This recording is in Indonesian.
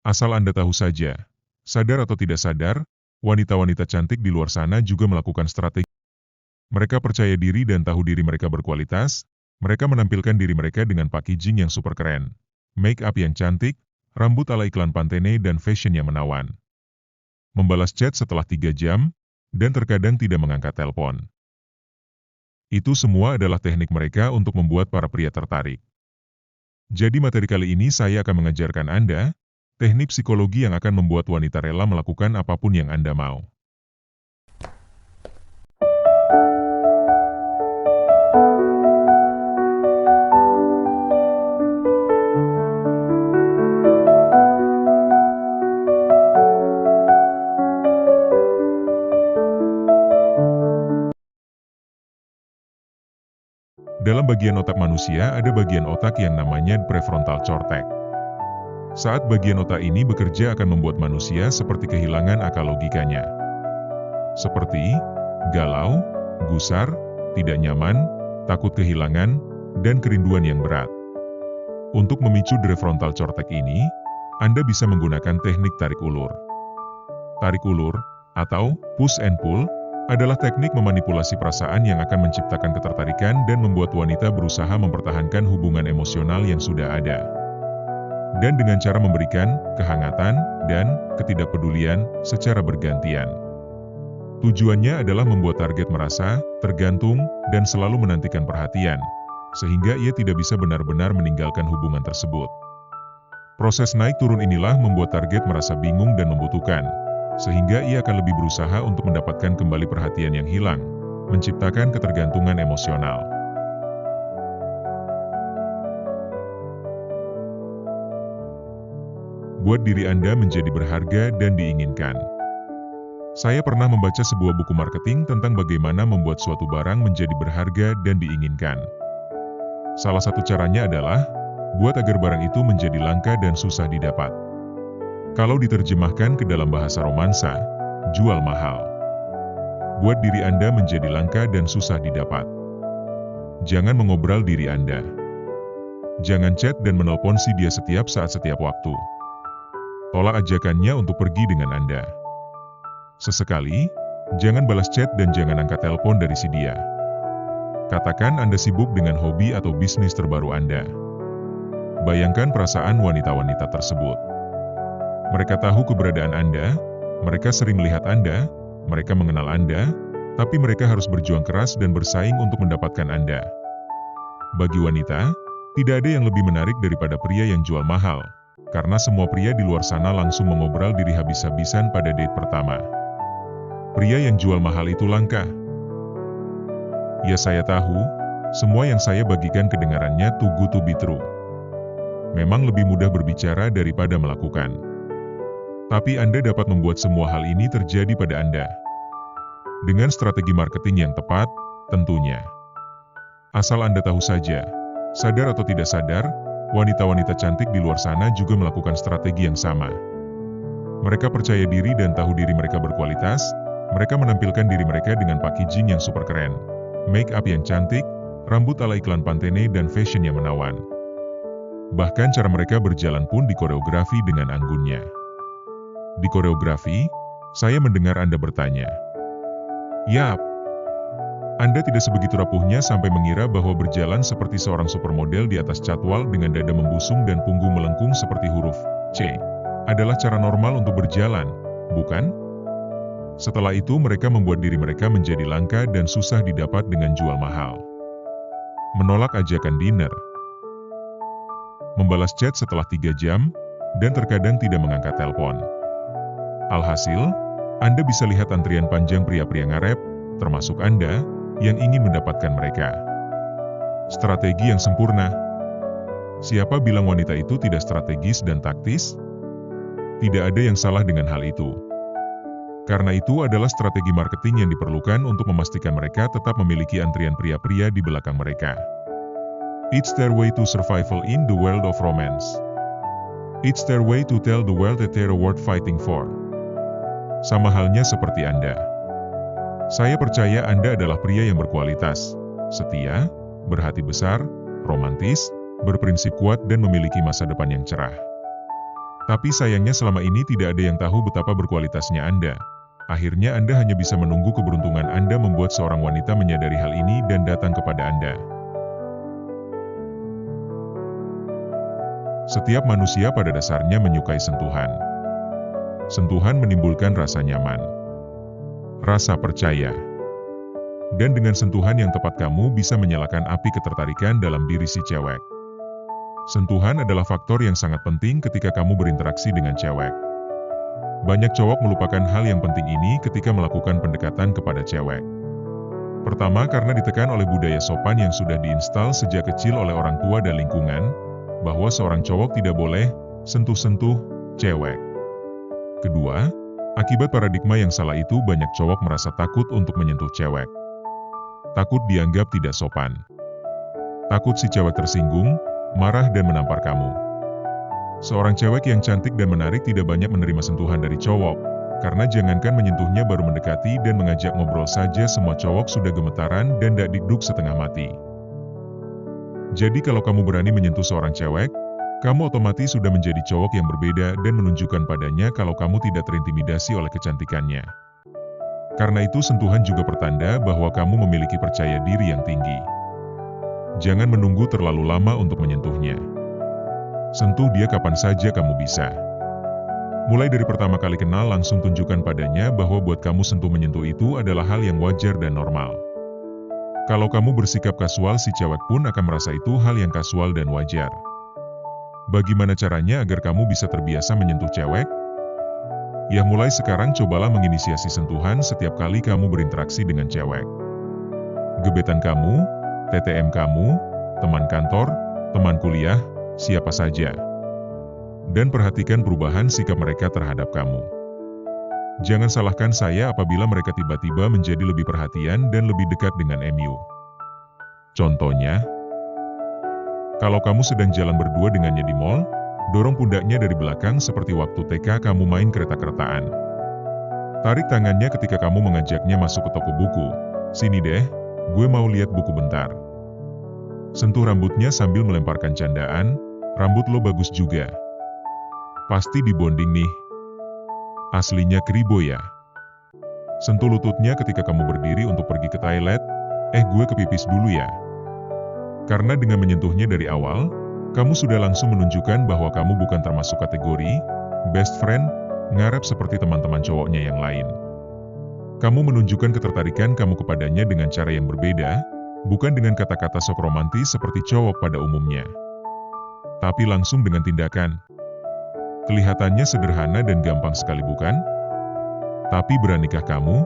Asal Anda tahu saja, sadar atau tidak sadar, wanita-wanita cantik di luar sana juga melakukan strategi. Mereka percaya diri dan tahu diri mereka berkualitas, mereka menampilkan diri mereka dengan packaging yang super keren, make up yang cantik, rambut ala iklan Pantene dan fashion yang menawan. Membalas chat setelah 3 jam, dan terkadang tidak mengangkat telepon. Itu semua adalah teknik mereka untuk membuat para pria tertarik. Jadi materi kali ini saya akan mengajarkan Anda, teknik psikologi yang akan membuat wanita rela melakukan apapun yang Anda mau. Dalam bagian otak manusia ada bagian otak yang namanya prefrontal cortex. Saat bagian otak ini bekerja akan membuat manusia seperti kehilangan akal logikanya. Seperti galau, gusar, tidak nyaman, takut kehilangan, dan kerinduan yang berat. Untuk memicu prefrontal cortex ini, Anda bisa menggunakan teknik tarik ulur. Tarik ulur, atau push and pull, adalah teknik memanipulasi perasaan yang akan menciptakan ketertarikan dan membuat wanita berusaha mempertahankan hubungan emosional yang sudah ada. Dan dengan cara memberikan kehangatan dan ketidakpedulian secara bergantian. Tujuannya adalah membuat target merasa tergantung dan selalu menantikan perhatian, sehingga ia tidak bisa benar-benar meninggalkan hubungan tersebut. Proses naik turun inilah membuat target merasa bingung dan membutuhkan, sehingga ia akan lebih berusaha untuk mendapatkan kembali perhatian yang hilang, menciptakan ketergantungan emosional. Buat diri Anda menjadi berharga dan diinginkan. Saya pernah membaca sebuah buku marketing tentang bagaimana membuat suatu barang menjadi berharga dan diinginkan. Salah satu caranya adalah, buat agar barang itu menjadi langka dan susah didapat. Kalau diterjemahkan ke dalam bahasa romansa, jual mahal. Buat diri Anda menjadi langka dan susah didapat. Jangan mengobral diri Anda. Jangan chat dan menelpon si dia setiap saat setiap waktu. Tolak ajakannya untuk pergi dengan Anda. Sesekali, jangan balas chat dan jangan angkat telepon dari si dia. Katakan Anda sibuk dengan hobi atau bisnis terbaru Anda. Bayangkan perasaan wanita-wanita tersebut. Mereka tahu keberadaan Anda, mereka sering melihat Anda, mereka mengenal Anda, tapi mereka harus berjuang keras dan bersaing untuk mendapatkan Anda. Bagi wanita, tidak ada yang lebih menarik daripada pria yang jual mahal, karena semua pria di luar sana langsung mengobral diri habis-habisan pada date pertama. Pria yang jual mahal itu langka. Ya saya tahu, semua yang saya bagikan kedengarannya too good to be true. Memang lebih mudah berbicara daripada melakukan. Tapi Anda dapat membuat semua hal ini terjadi pada Anda. Dengan strategi marketing yang tepat, tentunya. Asal Anda tahu saja, sadar atau tidak sadar, wanita-wanita cantik di luar sana juga melakukan strategi yang sama. Mereka percaya diri dan tahu diri mereka berkualitas, mereka menampilkan diri mereka dengan packaging yang super keren, make up yang cantik, rambut ala iklan Pantene dan fashion yang menawan. Bahkan cara mereka berjalan pun dikoreografi dengan anggunnya. Di koreografi, saya mendengar Anda bertanya. Yap, Anda tidak sebegitu rapuhnya sampai mengira bahwa berjalan seperti seorang supermodel di atas catwalk dengan dada membusung dan punggung melengkung seperti huruf C adalah cara normal untuk berjalan, bukan? Setelah itu mereka membuat diri mereka menjadi langka dan susah didapat dengan jual mahal. Menolak ajakan dinner. Membalas chat setelah 3 jam, dan terkadang tidak mengangkat telepon. Alhasil, Anda bisa lihat antrian panjang pria-pria ngarep, termasuk Anda, yang ingin mendapatkan mereka. Strategi yang sempurna. Siapa bilang wanita itu tidak strategis dan taktis? Tidak ada yang salah dengan hal itu. Karena itu adalah strategi marketing yang diperlukan untuk memastikan mereka tetap memiliki antrian pria-pria di belakang mereka. It's their way to survival in the world of romance. It's their way to tell the world that they're worth fighting for. Sama halnya seperti Anda. Saya percaya Anda adalah pria yang berkualitas, setia, berhati besar, romantis, berprinsip kuat dan memiliki masa depan yang cerah. Tapi sayangnya selama ini tidak ada yang tahu betapa berkualitasnya Anda. Akhirnya Anda hanya bisa menunggu keberuntungan Anda membuat seorang wanita menyadari hal ini dan datang kepada Anda. Setiap manusia pada dasarnya menyukai sentuhan. Sentuhan menimbulkan rasa nyaman, rasa percaya. Dan dengan sentuhan yang tepat kamu bisa menyalakan api ketertarikan dalam diri si cewek. Sentuhan adalah faktor yang sangat penting ketika kamu berinteraksi dengan cewek. Banyak cowok melupakan hal yang penting ini ketika melakukan pendekatan kepada cewek. Pertama, karena ditekan oleh budaya sopan yang sudah diinstal sejak kecil oleh orang tua dan lingkungan, bahwa seorang cowok tidak boleh sentuh-sentuh cewek. Kedua, akibat paradigma yang salah itu banyak cowok merasa takut untuk menyentuh cewek. Takut dianggap tidak sopan. Takut si cewek tersinggung, marah dan menampar kamu. Seorang cewek yang cantik dan menarik tidak banyak menerima sentuhan dari cowok, karena jangankan menyentuhnya baru mendekati dan mengajak ngobrol saja semua cowok sudah gemetaran dan dakdikduk setengah mati. Jadi kalau kamu berani menyentuh seorang cewek, kamu otomatis sudah menjadi cowok yang berbeda dan menunjukkan padanya kalau kamu tidak terintimidasi oleh kecantikannya. Karena itu sentuhan juga pertanda bahwa kamu memiliki percaya diri yang tinggi. Jangan menunggu terlalu lama untuk menyentuhnya. Sentuh dia kapan saja kamu bisa. Mulai dari pertama kali kenal langsung tunjukkan padanya bahwa buat kamu sentuh-menyentuh itu adalah hal yang wajar dan normal. Kalau kamu bersikap kasual si cewek pun akan merasa itu hal yang kasual dan wajar. Bagaimana caranya agar kamu bisa terbiasa menyentuh cewek? Ya mulai sekarang cobalah menginisiasi sentuhan setiap kali kamu berinteraksi dengan cewek. Gebetan kamu, TTM kamu, teman kantor, teman kuliah, siapa saja. Dan perhatikan perubahan sikap mereka terhadap kamu. Jangan salahkan saya apabila mereka tiba-tiba menjadi lebih perhatian dan lebih dekat dengan MU. Contohnya, kalau kamu sedang jalan berdua dengannya di mall, dorong pundaknya dari belakang seperti waktu TK kamu main kereta-keretaan. Tarik tangannya ketika kamu mengajaknya masuk ke toko buku. Sini deh, gue mau lihat buku bentar. Sentuh rambutnya sambil melemparkan candaan, rambut lo bagus juga. Pasti dibonding nih. Aslinya kribo ya. Sentuh lututnya ketika kamu berdiri untuk pergi ke toilet, gue ke pipis dulu ya. Karena dengan menyentuhnya dari awal, kamu sudah langsung menunjukkan bahwa kamu bukan termasuk kategori best friend, ngarep seperti teman-teman cowoknya yang lain. Kamu menunjukkan ketertarikan kamu kepadanya dengan cara yang berbeda, bukan dengan kata-kata sok romantis seperti cowok pada umumnya. Tapi langsung dengan tindakan. Kelihatannya sederhana dan gampang sekali bukan? Tapi beranikah kamu?